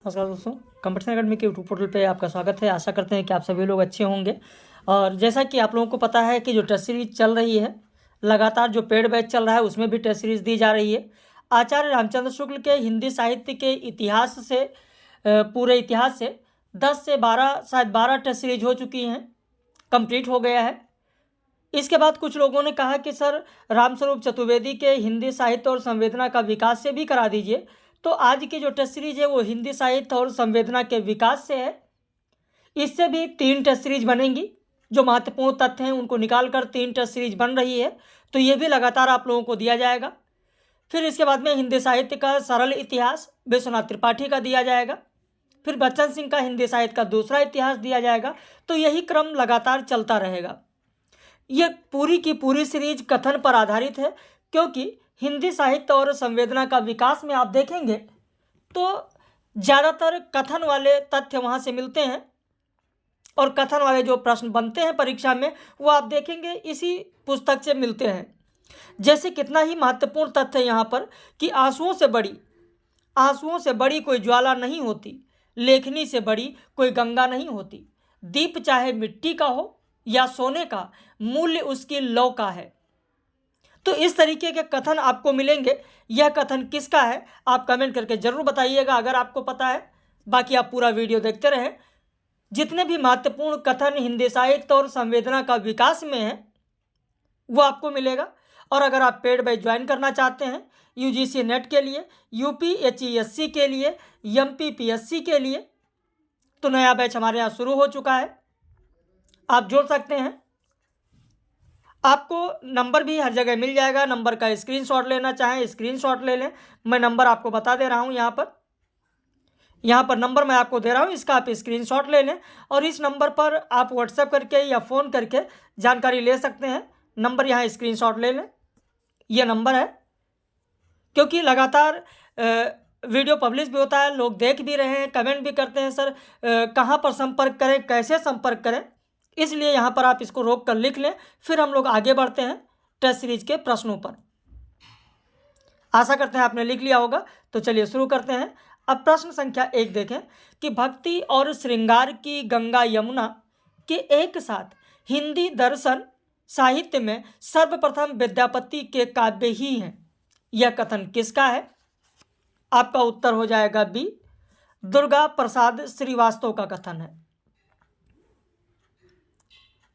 नमस्कार दोस्तों, competition academy के यूट्यूब पोर्टल पे आपका स्वागत है। आशा करते हैं कि आप सभी लोग अच्छे होंगे। और जैसा कि आप लोगों को पता है कि जो टेस्ट सीरीज चल रही है, लगातार जो पेड बैच चल रहा है उसमें भी टेस्ट सीरीज दी जा रही है। आचार्य रामचंद्र शुक्ल के हिंदी साहित्य के इतिहास से पूरे इतिहास से 10 से 12 शायद 12 टेस्ट सीरीज हो चुकी हैं, कंप्लीट हो गया है। इसके बाद कुछ लोगों ने कहा कि सर रामस्वरूप चतुर्वेदी के हिंदी साहित्य और संवेदना का विकास से भी करा दीजिए। तो आज की जो टेस्ट सीरीज है वो हिंदी साहित्य और संवेदना के विकास से है। इससे भी 3 टेस्ट सीरीज बनेंगी। जो महत्वपूर्ण तथ्य हैं उनको निकाल कर 3 टेस्ट सीरीज बन रही है, तो ये भी लगातार आप लोगों को दिया जाएगा। फिर इसके बाद में हिंदी साहित्य का सरल इतिहास विश्वनाथ त्रिपाठी का दिया जाएगा। फिर बच्चन सिंह का हिंदी साहित्य का दूसरा इतिहास दिया जाएगा। तो यही क्रम लगातार चलता रहेगा। ये पूरी की पूरी सीरीज कथन पर आधारित है, क्योंकि हिंदी साहित्य और संवेदना का विकास में आप देखेंगे तो ज़्यादातर कथन वाले तथ्य वहाँ से मिलते हैं और कथन वाले जो प्रश्न बनते हैं परीक्षा में वो आप देखेंगे इसी पुस्तक से मिलते हैं। जैसे कितना ही महत्वपूर्ण तथ्य है यहाँ पर कि आंसुओं से बड़ी कोई ज्वाला नहीं होती, लेखनी से बड़ी कोई गंगा नहीं होती, दीप चाहे मिट्टी का हो या सोने का, मूल्य उसकी लौ का है। तो इस तरीके के कथन आपको मिलेंगे। यह कथन किसका है आप कमेंट करके जरूर बताइएगा अगर आपको पता है। बाकी आप पूरा वीडियो देखते रहें। जितने भी महत्वपूर्ण कथन हिंदी साहित्य और संवेदना का विकास में है वो आपको मिलेगा। और अगर आप पेड बैच ज्वाइन करना चाहते हैं यूजीसी नेट के लिए, यूपीएचईएससी के लिए, एमपीपीएससी के लिए, तो नया बैच हमारे यहाँ शुरू हो चुका है, आप जोड़ सकते हैं। आपको नंबर भी हर जगह मिल जाएगा। नंबर का स्क्रीनशॉट लेना चाहें स्क्रीनशॉट ले लें। मैं नंबर आपको बता दे रहा हूं। यहाँ पर नंबर मैं आपको दे रहा हूं, इसका आप स्क्रीनशॉट ले लें और इस नंबर पर आप व्हाट्सएप करके या फ़ोन करके जानकारी ले सकते हैं। नंबर यहाँ स्क्रीनशॉट ले लें, ये नंबर है। क्योंकि लगातार वीडियो पब्लिश भी होता है, लोग देख भी रहे हैं, कमेंट भी करते हैं सर कहाँ पर संपर्क करें, कैसे संपर्क करें। इसलिए यहाँ पर आप इसको रोक कर लिख लें, फिर हम लोग आगे बढ़ते हैं टेस्ट सीरीज के प्रश्नों पर। आशा करते हैं आपने लिख लिया होगा। तो चलिए शुरू करते हैं। अब प्रश्न संख्या 1 देखें कि भक्ति और श्रृंगार की गंगा यमुना के एक साथ हिंदी दर्शन साहित्य में सर्वप्रथम विद्यापति के काव्य ही हैं। यह कथन किसका है? आपका उत्तर हो जाएगा बी, दुर्गा प्रसाद श्रीवास्तव का कथन है।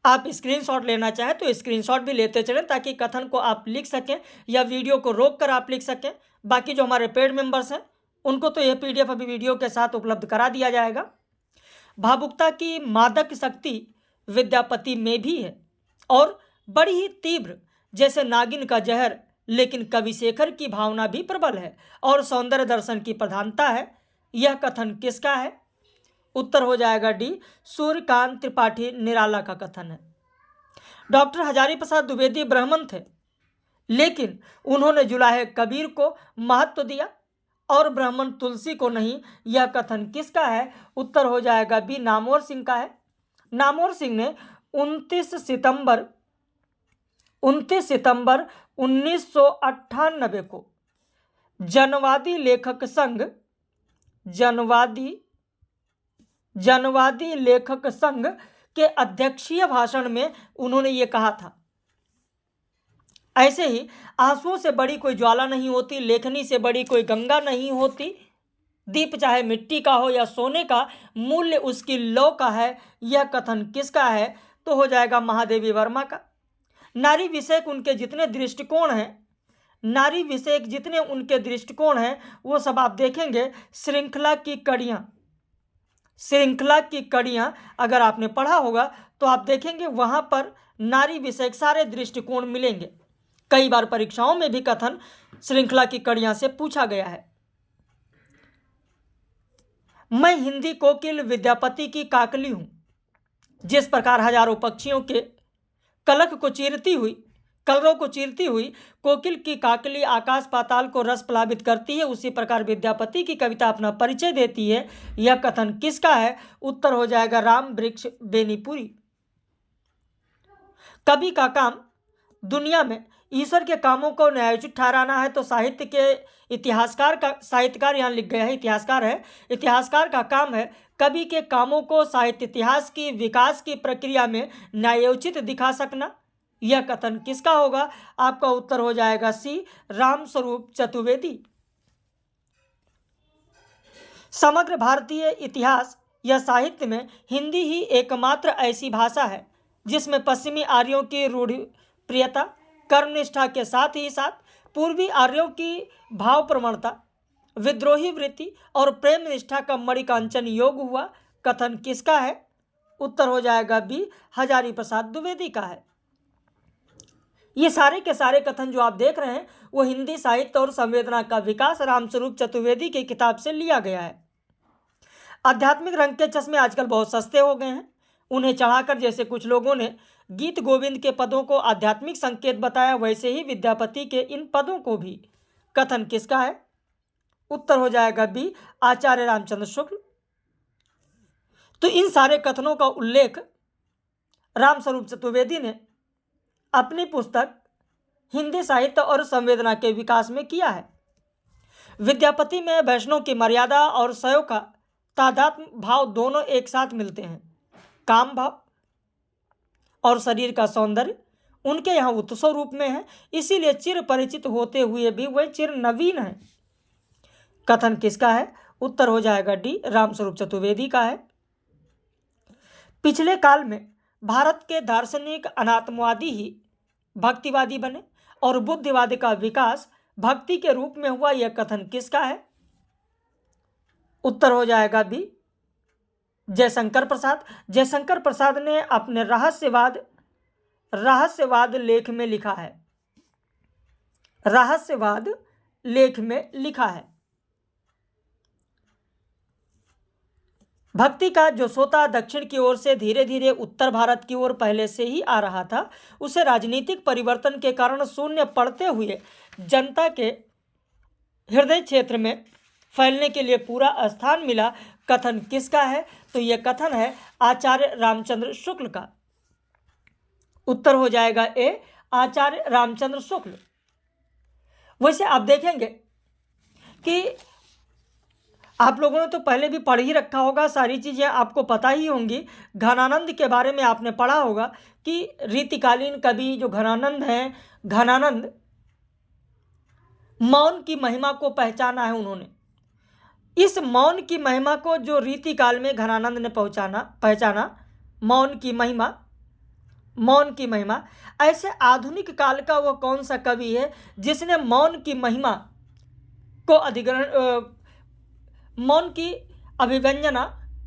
आप स्क्रीनशॉट लेना चाहें तो स्क्रीनशॉट भी लेते चलें ताकि कथन को आप लिख सकें या वीडियो को रोककर आप लिख सकें। बाकी जो हमारे पेड मेंबर्स हैं उनको तो यह पीडीएफ अभी वीडियो के साथ उपलब्ध करा दिया जाएगा। भावुकता की मादक शक्ति विद्यापति में भी है और बड़ी ही तीव्र, जैसे नागिन का जहर, लेकिन कविशेखर की भावना भी प्रबल है और सौंदर्य दर्शन की प्रधानता है। यह कथन किसका है? उत्तर हो जाएगा डी, सूर्यकांत त्रिपाठी निराला का कथन है। डॉक्टर हजारी प्रसाद द्विवेदी ब्राह्मण थे, लेकिन उन्होंने जुलाहे कबीर को महत्व दिया और ब्राह्मण तुलसी को नहीं। यह कथन किसका है? उत्तर हो जाएगा बी, नामवर सिंह का है। नामवर सिंह ने 29 सितंबर 1998 को जनवादी लेखक संघ के अध्यक्षीय भाषण में उन्होंने ये कहा था। ऐसे ही आंसुओं से बड़ी कोई ज्वाला नहीं होती, लेखनी से बड़ी कोई गंगा नहीं होती, दीप चाहे मिट्टी का हो या सोने का, मूल्य उसकी लौ का है। यह कथन किसका है? तो हो जाएगा महादेवी वर्मा का। नारी विषयक उनके जितने दृष्टिकोण हैं वो सब आप देखेंगे। श्रृंखला की कड़ियाँ अगर आपने पढ़ा होगा तो आप देखेंगे वहाँ पर नारी विषयक सारे दृष्टिकोण मिलेंगे। कई बार परीक्षाओं में भी कथन श्रृंखला की कड़ियाँ से पूछा गया है। मैं हिंदी कोकिल विद्यापति की काकली हूँ। जिस प्रकार हजारों पक्षियों के कलरों को चीरती हुई कोकिल की काकली आकाश पाताल को रस प्लावित करती है, उसी प्रकार विद्यापति की कविता अपना परिचय देती है। यह कथन किसका है? उत्तर हो जाएगा राम वृक्ष बेनीपुरी। कवि का काम दुनिया में ईश्वर के कामों को न्यायोचित ठहराना है तो साहित्य के साहित्यकार यहाँ लिख गया है, इतिहासकार का काम है कवि के कामों को साहित्य इतिहास की विकास की प्रक्रिया में न्यायोचित दिखा सकना। यह कथन किसका होगा? आपका उत्तर हो जाएगा सी, रामस्वरूप चतुर्वेदी। समग्र भारतीय इतिहास या साहित्य में हिंदी ही एकमात्र ऐसी भाषा है जिसमें पश्चिमी आर्यों की रूढ़िप्रियता, कर्मनिष्ठा के साथ ही साथ पूर्वी आर्यों की भाव प्रवणता, विद्रोही वृत्ति और प्रेम निष्ठा का मणिकांचन योग हुआ। कथन किसका है? उत्तर हो जाएगा बी, हजारी प्रसाद द्विवेदी का है। ये सारे के सारे कथन जो आप देख रहे हैं वो हिंदी साहित्य और संवेदना का विकास रामस्वरूप चतुर्वेदी की किताब से लिया गया है। आध्यात्मिक रंग के चश्मे आजकल बहुत सस्ते हो गए हैं, उन्हें चढ़ाकर जैसे कुछ लोगों ने गीत गोविंद के पदों को आध्यात्मिक संकेत बताया, वैसे ही विद्यापति के इन पदों को भी। कथन किसका है? उत्तर हो जाएगा बी, आचार्य रामचंद्र शुक्ल। तो इन सारे कथनों का उल्लेख रामस्वरूप चतुर्वेदी ने अपनी पुस्तक हिंदी साहित्य और संवेदना के विकास में किया है। विद्यापति में वैष्णव की मर्यादा और शैव का तादात्म्य भाव दोनों एक साथ मिलते हैं। काम भाव और शरीर का सौंदर्य उनके यहाँ उत्सव रूप में है, इसीलिए चिर परिचित होते हुए भी वह चिर नवीन है। कथन किसका है? उत्तर हो जाएगा डी, रामस्वरूप चतुर्वेदी का है। पिछले काल में भारत के दार्शनिक अनात्मवादी ही भक्तिवादी बने और बुद्धिवादी का विकास भक्ति के रूप में हुआ। यह कथन किसका है? उत्तर हो जाएगा बी, जयशंकर प्रसाद। जयशंकर प्रसाद ने अपने रहस्यवाद लेख में लिखा है, रहस्यवाद लेख में लिखा है, भक्ति का जो सोता दक्षिण की ओर से धीरे धीरे उत्तर भारत की ओर पहले से ही आ रहा था, उसे राजनीतिक परिवर्तन के कारण शून्य पड़ते हुए जनता के हृदय क्षेत्र में फैलने के लिए पूरा स्थान मिला। कथन किसका है? तो यह कथन है आचार्य रामचंद्र शुक्ल का। उत्तर हो जाएगा ए, आचार्य रामचंद्र शुक्ल। वैसे आप देखेंगे कि आप लोगों ने तो पहले भी पढ़ ही रखा होगा, सारी चीज़ें आपको पता ही होंगी। घनानंद के बारे में आपने पढ़ा होगा कि रीतिकालीन कवि जो घनानंद हैं, घनानंद मौन की महिमा को पहचाना है उन्होंने। इस मौन की महिमा को जो रीतिकाल में घनानंद ने पहचाना, मौन की महिमा, ऐसे आधुनिक काल का वो कौन सा कवि है जिसने मौन की महिमा को मौन की अभिव्यंजना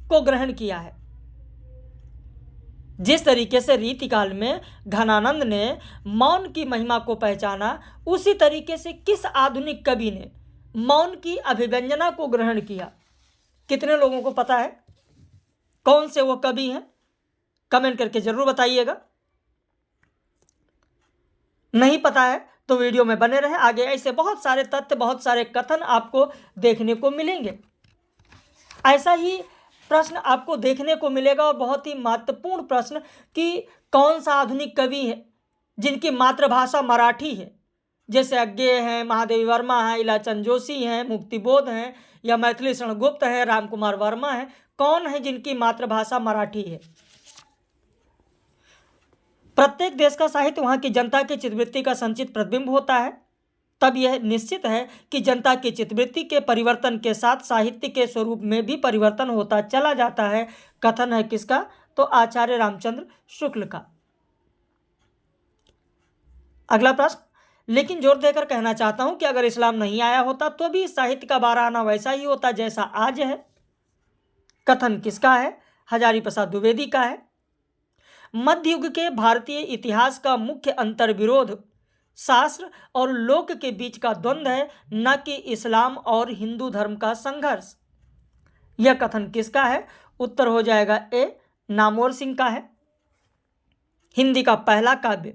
को ग्रहण किया है? जिस तरीके से रीतिकाल में घनानंद ने मौन की महिमा को पहचाना, उसी तरीके से किस आधुनिक कवि ने मौन की अभिव्यंजना को ग्रहण किया? कितने लोगों को पता है कौन से वो कवि हैं? कमेंट करके जरूर बताइएगा। नहीं पता है तो वीडियो में बने रहें, आगे ऐसे बहुत सारे तथ्य, बहुत सारे कथन आपको देखने को मिलेंगे। ऐसा ही प्रश्न आपको देखने को मिलेगा और बहुत ही महत्वपूर्ण प्रश्न कि कौन सा आधुनिक कवि है जिनकी मातृभाषा मराठी है, जैसे अज्ञेय हैं, महादेवी वर्मा हैं, इलाचंद जोशी हैं, मुक्तिबोध हैं, या मैथिली शरण गुप्त हैं, राम कुमार वर्मा हैं। कौन है जिनकी मातृभाषा मराठी है? प्रत्येक देश का साहित्य वहाँ की जनता की चित्तवृत्ति का संचित प्रतिबिंब होता है, तब यह निश्चित है कि जनता की चित्तवृत्ति के परिवर्तन के साथ साहित्य के स्वरूप में भी परिवर्तन होता चला जाता है। कथन है किसका? तो आचार्य रामचंद्र शुक्ल का। अगला प्रश्न, लेकिन जोर देकर कहना चाहता हूं कि अगर इस्लाम नहीं आया होता तो भी साहित्य का बारह आना वैसा ही होता जैसा आज है। कथन किसका है? हजारी प्रसाद द्विवेदी का है। मध्य युग के भारतीय इतिहास का मुख्य अंतर्विरोध शास्त्र और लोक के बीच का द्वंद्व है, न कि इस्लाम और हिंदू धर्म का संघर्ष। यह कथन किसका है? उत्तर हो जाएगा ए, नामवर सिंह का है। हिंदी का पहला काव्य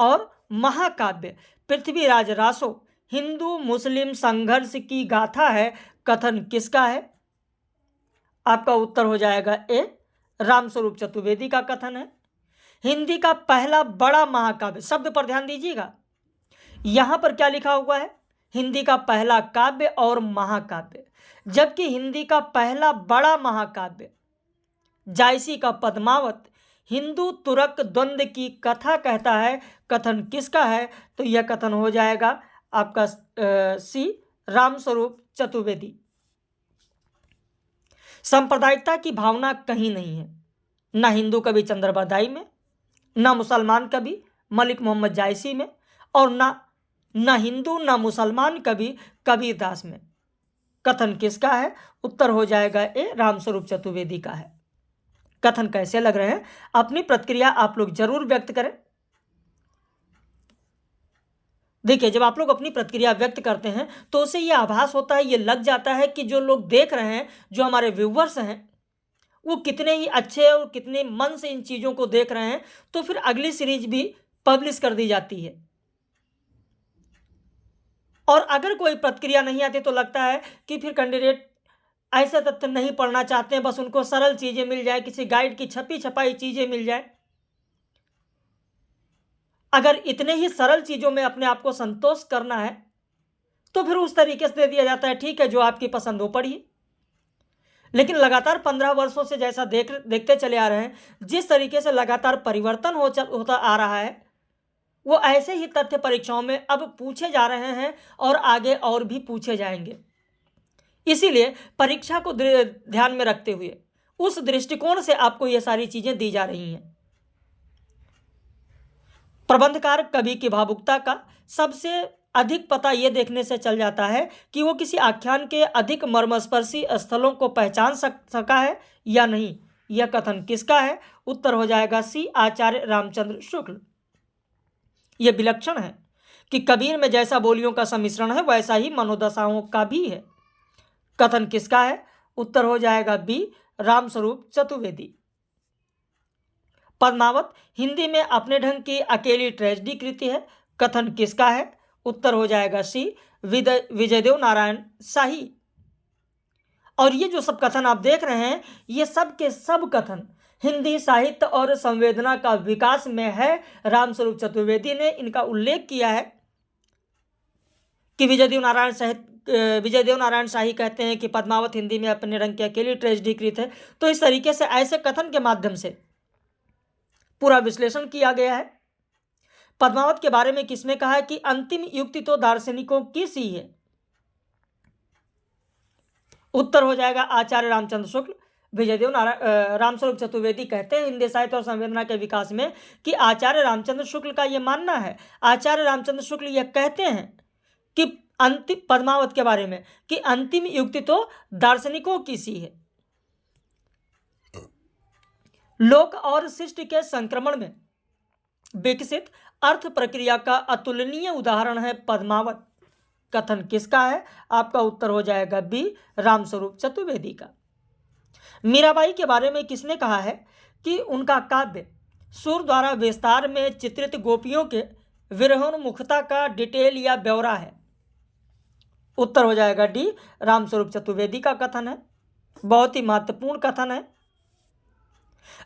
और महाकाव्य पृथ्वीराज रासो हिंदू मुस्लिम संघर्ष की गाथा है। कथन किसका है? आपका उत्तर हो जाएगा ए, रामस्वरूप चतुर्वेदी का कथन है। हिंदी का पहला बड़ा महाकाव्य, शब्द पर ध्यान दीजिएगा, यहां पर क्या लिखा हुआ है? हिंदी का पहला काव्य और महाकाव्य, जबकि हिंदी का पहला बड़ा महाकाव्य जायसी का पद्मावत हिंदू तुरक द्वंद्व की कथा कहता है। कथन किसका है? तो यह कथन हो जाएगा आपका सी, रामस्वरूप चतुर्वेदी। सांप्रदायिकता की भावना कहीं नहीं है, ना हिंदू कवि चंद्रबरदाई में, ना मुसलमान कवि मलिक मोहम्मद जायसी में, और ना हिंदू ना मुसलमान कवि कबीरदास में। कथन किसका है? उत्तर हो जाएगा ए, रामस्वरूप चतुर्वेदी का है। कथन कैसे लग रहे हैं? अपनी प्रतिक्रिया आप लोग जरूर व्यक्त करें। देखिए, जब आप लोग अपनी प्रतिक्रिया व्यक्त करते हैं तो उसे ये आभास होता है, ये लग जाता है कि जो लोग देख रहे हैं, जो हमारे व्यूवर्स हैं, वो कितने ही अच्छे और कितने मन से इन चीज़ों को देख रहे हैं। तो फिर अगली सीरीज भी पब्लिश कर दी जाती है। और अगर कोई प्रतिक्रिया नहीं आती तो लगता है कि फिर कैंडिडेट ऐसे तथ्य नहीं पढ़ना चाहते हैं, बस उनको सरल चीज़ें मिल जाए, किसी गाइड की छपी छपाई चीज़ें मिल जाए। अगर इतने ही सरल चीज़ों में अपने आप को संतोष करना है तो फिर उस तरीके से दे दिया जाता है, ठीक है, जो आपकी पसंद हो पढ़िए। लेकिन लगातार 15 वर्षों से जैसा देखते चले आ रहे हैं, जिस तरीके से लगातार परिवर्तन होता आ रहा है, वो ऐसे ही तथ्य परीक्षाओं में अब पूछे जा रहे हैं और आगे और भी पूछे जाएंगे। इसीलिए परीक्षा को ध्यान में रखते हुए उस दृष्टिकोण से आपको ये सारी चीज़ें दी जा रही हैं। प्रबंधकार कवि की भावुकता का सबसे अधिक पता यह देखने से चल जाता है कि वो किसी आख्यान के अधिक मर्मस्पर्शी स्थलों को पहचान सका है या नहीं। यह कथन किसका है? उत्तर हो जाएगा सी, आचार्य रामचंद्र शुक्ल। यह विलक्षण है कि कबीर में जैसा बोलियों का सम्मिश्रण है वैसा ही मनोदशाओं का भी है। कथन किसका है? उत्तर हो जाएगा बी, रामस्वरूप चतुर्वेदी। पद्मावत हिंदी में अपने ढंग की अकेली ट्रेजेडी कृति है। कथन किसका है? उत्तर हो जाएगा सी, विजयदेव नारायण शाही। और ये जो सब कथन आप देख रहे हैं, ये सब के सब कथन हिंदी साहित्य और संवेदना का विकास में है। रामस्वरूप चतुर्वेदी ने इनका उल्लेख किया है कि विजयदेव नारायण शाही कहते हैं कि पद्मावत हिंदी में अपने रंग की अकेली ट्रेजेडी कृत है। तो इस तरीके से ऐसे कथन के माध्यम से पूरा विश्लेषण किया गया है। पद्मावत के बारे में किसने कहा है कि अंतिम युक्ति तो दार्शनिकों की सी है? उत्तर हो जाएगा आचार्य रामचंद्र शुक्ल। रामस्वरूप चतुर्वेदी कहते हैं हिंदी साहित्य और संवेदना के विकास में कि आचार्य रामचंद्र शुक्ल का यह मानना है। आचार्य रामचंद्र शुक्ल यह कहते हैं कि अंतिम पद्मावत के बारे में कि अंतिम युक्ति तो दार्शनिकों की सी है। लोक और सृष्टि के संक्रमण में विकसित अर्थ प्रक्रिया का अतुलनीय उदाहरण है पद्मावत। कथन किसका है? आपका उत्तर हो जाएगा बी, रामस्वरूप चतुर्वेदी का। मीराबाई के बारे में किसने कहा है कि उनका काव्य सुर द्वारा विस्तार में चित्रित गोपियों के विरहोन्मुखता का डिटेल या ब्यौरा है? उत्तर हो जाएगा डी, रामस्वरूप चतुर्वेदी का कथन है। बहुत ही महत्वपूर्ण कथन है।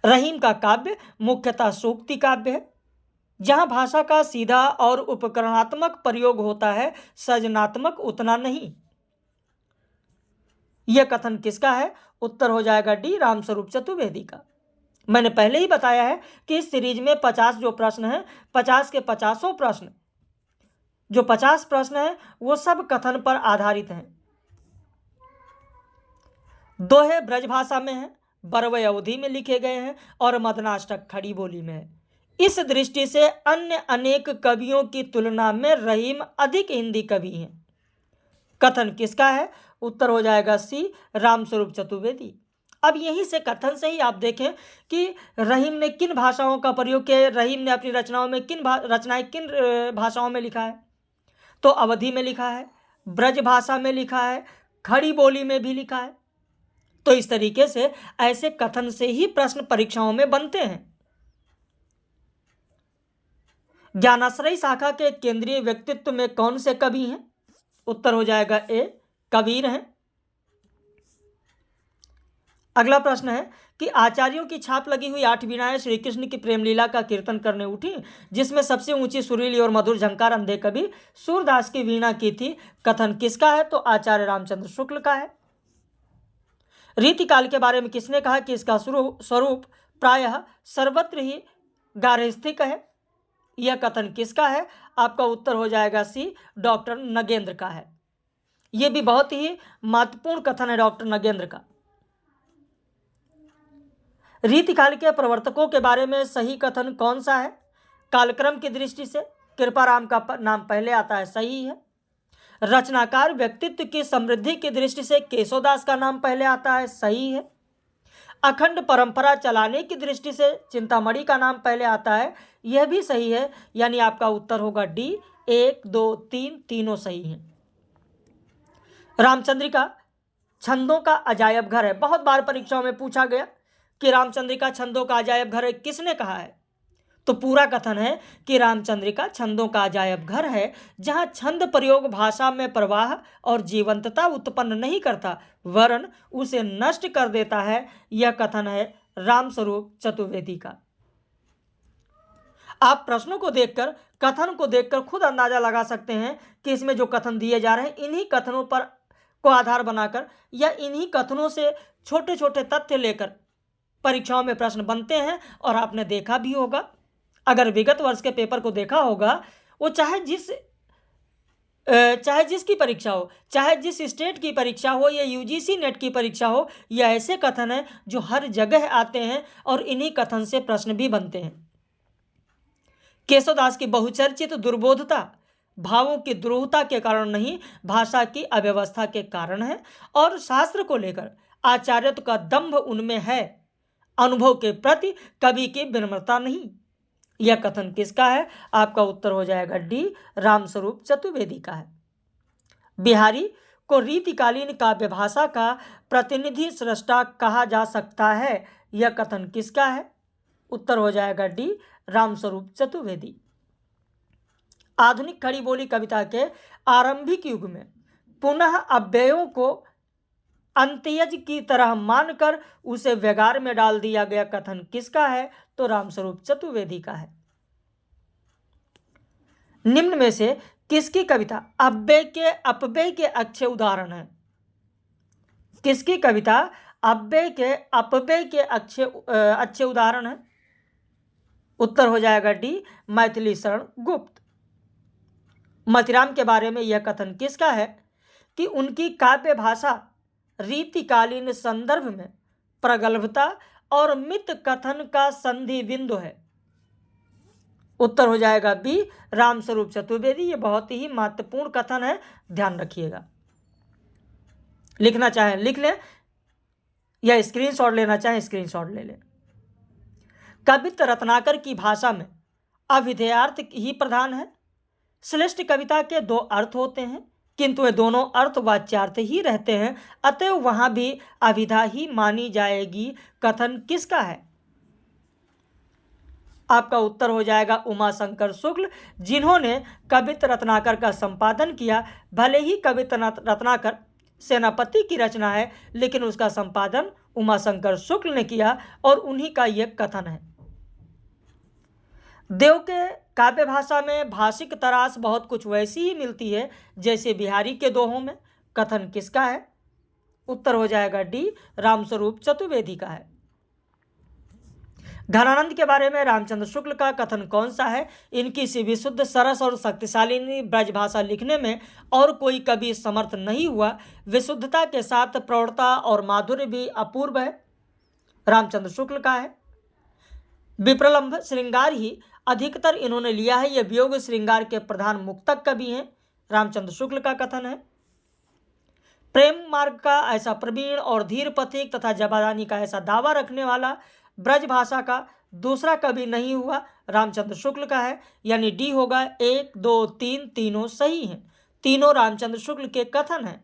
रहीम का काव्य मुख्यतः सूक्ति काव्य है, जहां भाषा का सीधा और उपकरणात्मक प्रयोग होता है, सृजनात्मक उतना नहीं। यह कथन किसका है? उत्तर हो जाएगा डी, रामस्वरूप चतुर्वेदी का। मैंने पहले ही बताया है कि इस सीरीज में 50 जो प्रश्न हैं, 50 के 50 प्रश्न, जो 50 प्रश्न हैं वो सब कथन पर आधारित हैं। दोहे ब्रजभाषा में हैं, बरवय अवधि में लिखे गए हैं और मदनाष्टक खड़ी बोली में है। इस दृष्टि से अन्य अनेक कवियों की तुलना में रहीम अधिक हिंदी कवि हैं। कथन किसका है? उत्तर हो जाएगा सी, रामस्वरूप चतुर्वेदी। अब यहीं से कथन से ही आप देखें कि रहीम ने किन भाषाओं का प्रयोग किया। रहीम ने अपनी रचनाओं में किन भाषाओं में लिखा है? तो अवधि में लिखा है, ब्रज भाषा में लिखा है, खड़ी बोली में भी लिखा है। तो इस तरीके से ऐसे कथन से ही प्रश्न परीक्षाओं में बनते हैं। ज्ञानाश्रयी शाखा के केंद्रीय व्यक्तित्व में कौन से कवि हैं? उत्तर हो जाएगा ए, कबीर हैं। अगला प्रश्न है कि आचार्यों की छाप लगी हुई 8 वीणाएं श्री कृष्ण की प्रेम लीला का कीर्तन करने उठी, जिसमें सबसे ऊंची सुरीली और मधुर झंकार अंधे कवि सूरदास की वीणा की थी। कथन किसका है? तो आचार्य रामचंद्र शुक्ल का है। रीतिकाल के बारे में किसने कहा कि इसका स्वरूप प्रायः सर्वत्र ही गार्हस्थ्यिक है? यह कथन किसका है? आपका उत्तर हो जाएगा सी, डॉक्टर नगेंद्र का है। यह भी बहुत ही महत्वपूर्ण कथन है डॉक्टर नगेंद्र का। रीतिकाल के प्रवर्तकों के बारे में सही कथन कौन सा है? कालक्रम की दृष्टि से कृपाराम का नाम पहले आता है, सही है। रचनाकार व्यक्तित्व की समृद्धि की दृष्टि से केशवदास का नाम पहले आता है, सही है। अखंड परंपरा चलाने की दृष्टि से चिंतामणि का नाम पहले आता है, यह भी सही है। यानी आपका उत्तर होगा डी, 1, 2, 3 तीनों सही हैं। रामचंद्रिका छंदों का अजायब घर है। बहुत बार परीक्षाओं में पूछा गया कि रामचंद्रिका छंदों का अजायब घर है, किसने कहा है? तो पूरा कथन है कि रामचंद्रिका छंदों का अजायब घर है, जहां छंद प्रयोग भाषा में प्रवाह और जीवंतता उत्पन्न नहीं करता, वरन उसे नष्ट कर देता है। यह कथन है रामस्वरूप चतुर्वेदी का। आप प्रश्नों को देखकर, कथन को देखकर खुद अंदाजा लगा सकते हैं कि इसमें जो कथन दिए जा रहे हैं, इन्हीं कथनों पर को आधार बनाकर या इन्हीं कथनों से छोटे छोटे तथ्य लेकर परीक्षाओं में प्रश्न बनते हैं। और आपने देखा भी होगा, अगर विगत वर्ष के पेपर को देखा होगा, वो चाहे जिसकी परीक्षा हो, चाहे जिस स्टेट की परीक्षा हो या यूजीसी नेट की परीक्षा हो, यह ऐसे कथन हैं जो हर जगह आते हैं और इन्हीं कथन से प्रश्न भी बनते हैं। केशवदास की बहुचर्चित दुर्बोधता भावों की दुरूहता के कारण नहीं, भाषा की अव्यवस्था के कारण है। और शास्त्र को लेकर आचार्यत्व का दंभ उनमें है, अनुभव के प्रति कवि की विनम्रता नहीं। यह कथन किसका है? आपका उत्तर हो जाएगा डी, रामस्वरूप चतुर्वेदी का है। बिहारी को रीतिकालीन काव्य भाषा का प्रतिनिधि सृष्टा कहा जा सकता है। यह कथन किसका है? उत्तर हो जाएगा डी, रामस्वरूप चतुर्वेदी। आधुनिक खड़ी बोली कविता के आरंभिक युग में पुनः अव्ययों को अंत्यज की तरह मानकर उसे व्यगार में डाल दिया गया कथन किसका है? तो रामस्वरूप चतुर्वेदी का है। निम्न में से किसकी कविता अपव्यय के अच्छे उदाहरण है? किसकी कविता अपव्यय के अच्छे उदाहरण है? उत्तर हो जाएगा डी, मैथिली शरण गुप्त। मतिराम के बारे में यह कथन किसका है कि उनकी काव्य भाषा रीतिकालीन संदर्भ में प्रगल्भता और मित कथन का संधि बिंदु है? उत्तर हो जाएगा बी, रामस्वरूप चतुर्वेदी। ये बहुत ही महत्वपूर्ण कथन है, ध्यान रखिएगा। लिखना चाहें लिख लें या स्क्रीनशॉट लेना चाहें स्क्रीनशॉट ले लें। कवित्व रत्नाकर की भाषा में अभिधेयार्थ ही प्रधान है। श्रेष्ठ कविता के 2 अर्थ होते हैं, किंतु वे दोनों अर्थ वाच्यार्थ ही रहते हैं, अतएव वहां भी अभिधा ही मानी जाएगी। कथन किसका है? आपका उत्तर हो जाएगा उमाशंकर शुक्ल, जिन्होंने कवित्व रत्नाकर का संपादन किया। भले ही कवित्व रत्नाकर सेनापति की रचना है, लेकिन उसका संपादन उमाशंकर शुक्ल ने किया और उन्हीं का यह कथन है। देव के काव्य भाषा में भाषिक तरास बहुत कुछ वैसी ही मिलती है जैसे बिहारी के दोहों में। कथन किसका है? उत्तर हो जाएगा डी, रामस्वरूप चतुर्वेदी का है। घनानंद के बारे में रामचंद्र शुक्ल का कथन कौन सा है? इनकी सी विशुद्ध, सरस और शक्तिशाली ब्रजभाषा लिखने में और कोई कवि समर्थ नहीं हुआ। विशुद्धता के साथ प्रौढ़ता और माधुर्य भी अपूर्व है, रामचंद्र शुक्ल का है। विप्रलंभ श्रृंगार ही अधिकतर इन्होंने लिया है, यह वियोग श्रृंगार के प्रधान मुक्तक कवि हैं, रामचंद्र शुक्ल का कथन है। प्रेम मार्ग का ऐसा प्रवीण और धीर पथिक तथा जबादानी का ऐसा दावा रखने वाला ब्रज भाषा का दूसरा कवि नहीं हुआ, रामचंद्र शुक्ल का है। यानी डी होगा। 1, 2, 3 तीनों सही हैं, तीनों रामचंद्र शुक्ल के कथन हैं।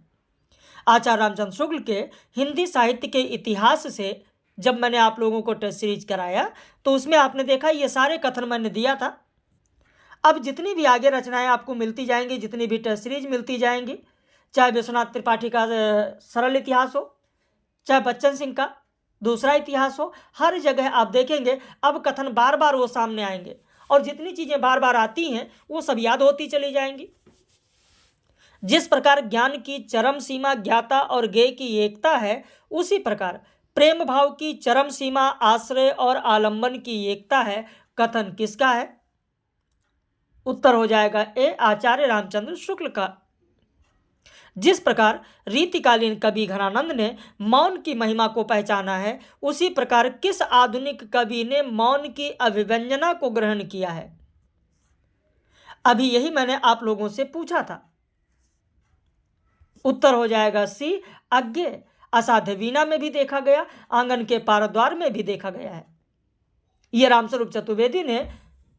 आचार्य रामचंद्र शुक्ल के हिंदी साहित्य के इतिहास से जब मैंने आप लोगों को टेस्ट सीरीज कराया तो उसमें आपने देखा ये सारे कथन मैंने दिया था। अब जितनी भी आगे रचनाएं आपको मिलती जाएंगी, जितनी भी टेस्ट सीरीज मिलती जाएंगी, चाहे विश्वनाथ त्रिपाठी का सरल इतिहास हो, चाहे बच्चन सिंह का दूसरा इतिहास हो, हर जगह आप देखेंगे अब कथन बार बार वो सामने आएंगे और जितनी चीजें बार बार आती हैं वो सब याद होती चली जाएंगी। जिस प्रकार ज्ञान की चरम सीमा ज्ञाता और ज्ञेय की एकता है, उसी प्रकार प्रेम भाव की चरम सीमा आश्रय और आलंबन की एकता है। कथन किसका है? उत्तर हो जाएगा ए, आचार्य रामचंद्र शुक्ल का। जिस प्रकार रीतिकालीन कवि घनानंद ने मौन की महिमा को पहचाना है, उसी प्रकार किस आधुनिक कवि ने मौन की अभिव्यंजना को ग्रहण किया है? अभी यही मैंने आप लोगों से पूछा था। उत्तर हो जाएगा सी, अज्ञेय। असाध्य वीणा में भी देखा गया, आंगन के पारद्वार में भी देखा गया है। यह रामस्वरूप चतुर्वेदी ने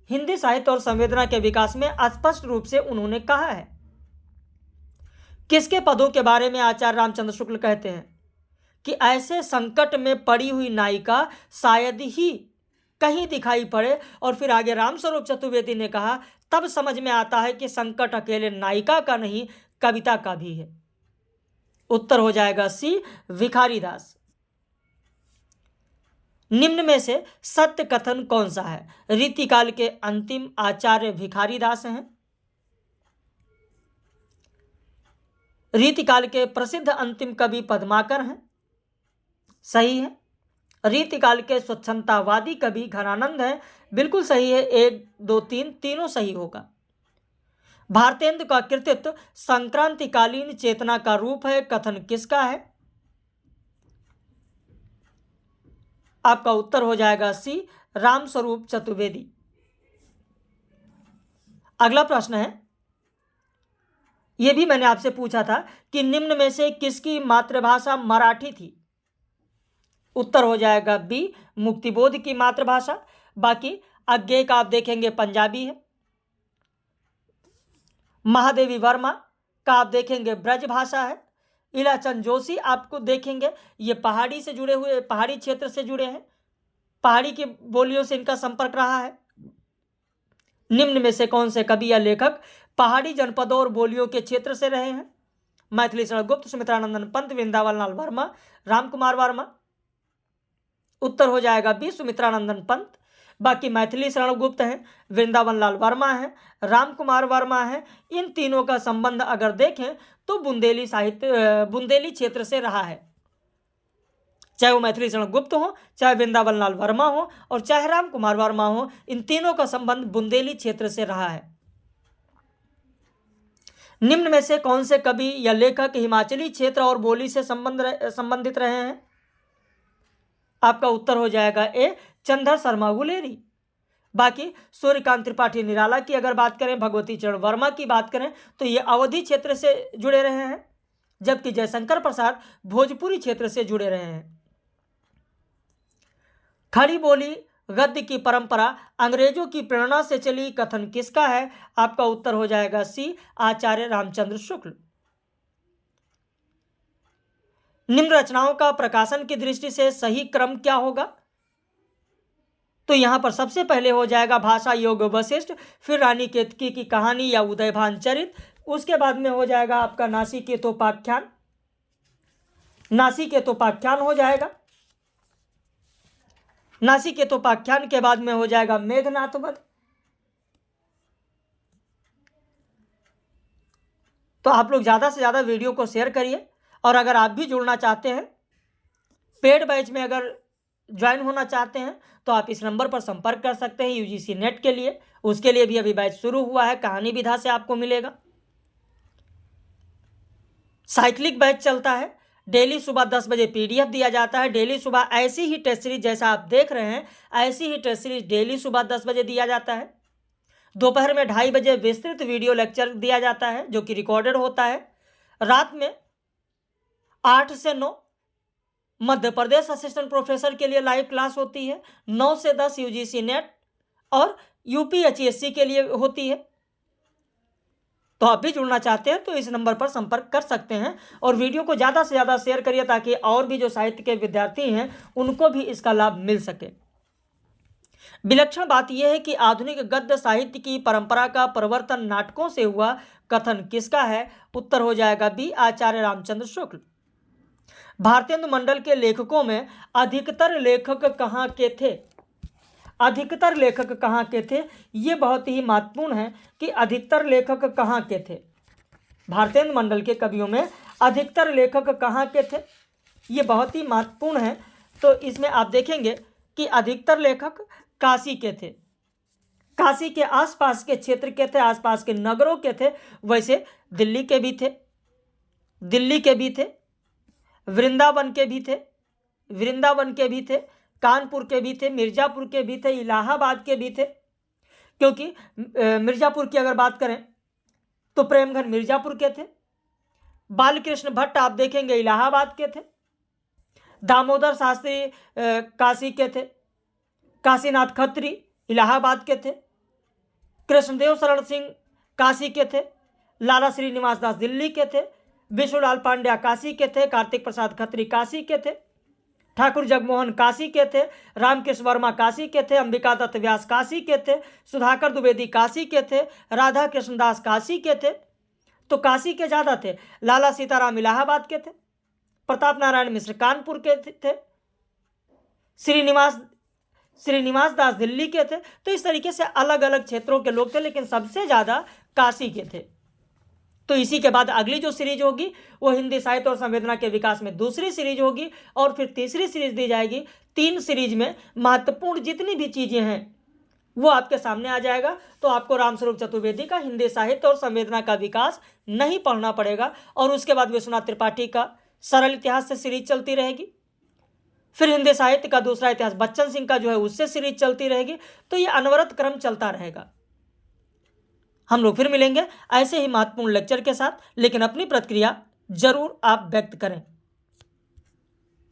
हिंदी साहित्य और संवेदना के विकास में स्पष्ट रूप से उन्होंने कहा है। किसके पदों के बारे में आचार्य रामचंद्र शुक्ल कहते हैं कि ऐसे संकट में पड़ी हुई नायिका शायद ही कहीं दिखाई पड़े, और फिर आगे रामस्वरूप चतुर्वेदी ने कहा तब समझ में आता है कि संकट अकेले नायिका का नहीं, कविता का भी है। उत्तर हो जाएगा सी, भिखारी दास। निम्न में से सत्य कथन कौन सा है? रीतिकाल के अंतिम आचार्य भिखारी दास हैं। रीतिकाल के प्रसिद्ध अंतिम कवि पद्माकर हैं, सही है। रीतिकाल के स्वच्छंदतावादी कवि घनानंद हैं, बिल्कुल सही है। 1, 2, 3 तीनों सही होगा। भारतेंदु का कृतित्व संक्रांतिकालीन चेतना का रूप है। कथन किसका है? आपका उत्तर हो जाएगा सी, रामस्वरूप चतुर्वेदी। अगला प्रश्न है, यह भी मैंने आपसे पूछा था कि निम्न में से किसकी मातृभाषा मराठी थी? उत्तर हो जाएगा बी, मुक्तिबोध की मातृभाषा। बाकी अज्ञेय का आप देखेंगे पंजाबी है। महादेवी वर्मा का आप देखेंगे ब्रज भाषा है। इलाचंद जोशी आपको देखेंगे ये पहाड़ी से जुड़े हुए, पहाड़ी क्षेत्र से जुड़े हैं, पहाड़ी की बोलियों से इनका संपर्क रहा है। निम्न में से कौन से कवि या लेखक पहाड़ी जनपदों और बोलियों के क्षेत्र से रहे हैं? मैथिली शरण गुप्त, सुमित्रानंदन पंत, वृंदावन लाल वर्मा, राम कुमार वर्मा। उत्तर हो जाएगा बी, सुमित्रानंदन पंत। बाकी मैथिली शरण गुप्त हैं, वृंदावन लाल वर्मा हैं, राम कुमार वर्मा हैं। इन तीनों का संबंध अगर देखें तो बुंदेली क्षेत्र से रहा है। चाहे वो मैथिली शरण गुप्त हो, चाहे वृंदावन लाल वर्मा हो और चाहे राम कुमार वर्मा हो, इन तीनों का संबंध बुंदेली क्षेत्र से रहा है। निम्न में से कौन से कवि या लेखक हिमाचली क्षेत्र और बोली से संबंधित रहे हैं? आपका उत्तर हो जाएगा ए, चंद्र शर्मा गुलेरी। बाकी सूर्यकांत त्रिपाठी निराला की अगर बात करें, भगवती चरण वर्मा की बात करें तो ये अवधी क्षेत्र से जुड़े रहे हैं, जबकि जयशंकर प्रसाद भोजपुरी क्षेत्र से जुड़े रहे हैं। खड़ी बोली गद्य की परंपरा अंग्रेजों की प्रेरणा से चली। कथन किसका है? आपका उत्तर हो जाएगा सी, आचार्य रामचंद्र शुक्ल। निम्न रचनाओं का प्रकाशन की दृष्टि से सही क्रम क्या होगा? तो यहां पर सबसे पहले हो जाएगा भाषा योग वशिष्ठ, फिर रानी केतकी की कहानी या उदयभान चरित, उसके बाद में हो जाएगा आपका नासिकेतोपाख्यान हो जाएगा। नासिकेतोपाख्यान के बाद में हो जाएगा मेघनाथ वध। तो आप लोग ज़्यादा से ज़्यादा वीडियो को शेयर करिए, और अगर आप भी जुड़ना चाहते हैं, पेड बैच में अगर ज्वाइन होना चाहते हैं तो आप इस नंबर पर संपर्क कर सकते हैं यूजीसी नेट के लिए। उसके लिए भी अभी बैच शुरू हुआ है, कहानी विधा से आपको मिलेगा। साइक्लिक बैच चलता है, डेली सुबह 10 बजे पीडीएफ दिया जाता है। डेली सुबह ऐसी ही टेस्ट सीरीज जैसा आप देख रहे हैं, ऐसी ही टेस्ट सीरीज डेली सुबह 10 बजे दिया जाता है। दोपहर में 2:30 बजे विस्तृत वीडियो लेक्चर दिया जाता है जो कि रिकॉर्डेड होता है। रात में 8 से 9 मध्य प्रदेश असिस्टेंट प्रोफेसर के लिए लाइव क्लास होती है। 9 से 10 यूजीसी नेट और यूपीएचएससी के लिए होती है। तो आप भी जुड़ना चाहते हैं तो इस नंबर पर संपर्क कर सकते हैं, और वीडियो को ज़्यादा से ज़्यादा शेयर करिए ताकि और भी जो साहित्य के विद्यार्थी हैं उनको भी इसका लाभ मिल सके। विलक्षण बात यह है कि आधुनिक गद्य साहित्य की परंपरा का परिवर्तन नाटकों से हुआ। कथन किसका है? उत्तर हो जाएगा बी, आचार्य रामचंद्र शुक्ल। भारतेंदु मंडल के लेखकों में अधिकतर लेखक कहाँ के थे? अधिकतर लेखक कहाँ के थे? ये बहुत ही महत्वपूर्ण है कि अधिकतर लेखक कहाँ के थे। भारतेंदु मंडल के कवियों में अधिकतर लेखक कहाँ के थे, ये बहुत ही महत्वपूर्ण है। तो इसमें आप देखेंगे कि अधिकतर लेखक काशी के थे, काशी के आसपास के क्षेत्र के थे, आसपास के नगरों के थे। वैसे दिल्ली के भी थे, दिल्ली के भी थे, वृंदावन के भी थे, वृंदावन के भी थे, कानपुर के भी थे, मिर्ज़ापुर के भी थे, इलाहाबाद के भी थे। क्योंकि मिर्ज़ापुर की अगर बात करें तो प्रेमघर मिर्ज़ापुर के थे, बालकृष्ण भट्ट आप देखेंगे इलाहाबाद के थे, दामोदर शास्त्री काशी के थे, काशीनाथ खत्री इलाहाबाद के थे, कृष्णदेव शरण सिंह काशी के थे, लाला श्रीनिवास दास दिल्ली के थे, विश्वलाल पांड्या काशी के थे, कार्तिक प्रसाद खत्री काशी के थे, ठाकुर जगमोहन काशी के थे, रामकृष्ण वर्मा काशी के थे, अंबिका दत्त व्यास काशी के थे, सुधाकर द्विवेदी काशी के थे, राधा कृष्णदास काशी के थे। तो काशी के ज़्यादा थे। लाला सीताराम इलाहाबाद के थे, प्रताप नारायण मिश्र कानपुर के थे, श्रीनिवास दास दिल्ली के थे। तो इस तरीके से अलग अलग क्षेत्रों के लोग थे, लेकिन सबसे ज़्यादा काशी के थे। तो इसी के बाद अगली जो सीरीज होगी वो हिंदी साहित्य और संवेदना के विकास में दूसरी सीरीज होगी, और फिर तीसरी सीरीज दी जाएगी। 3 सीरीज में महत्वपूर्ण जितनी भी चीज़ें हैं वो आपके सामने आ जाएगा। तो आपको रामस्वरूप चतुर्वेदी का हिंदी साहित्य और संवेदना का विकास नहीं पढ़ना पड़ेगा। और उसके बाद विश्वनाथ त्रिपाठी का सरल इतिहास से सीरीज चलती रहेगी, फिर हिंदी साहित्य का दूसरा इतिहास बच्चन सिंह का जो है उससे सीरीज चलती रहेगी। तो ये अनवरत क्रम चलता रहेगा। हम लोग फिर मिलेंगे ऐसे ही महत्वपूर्ण लेक्चर के साथ, लेकिन अपनी प्रतिक्रिया जरूर आप व्यक्त करें।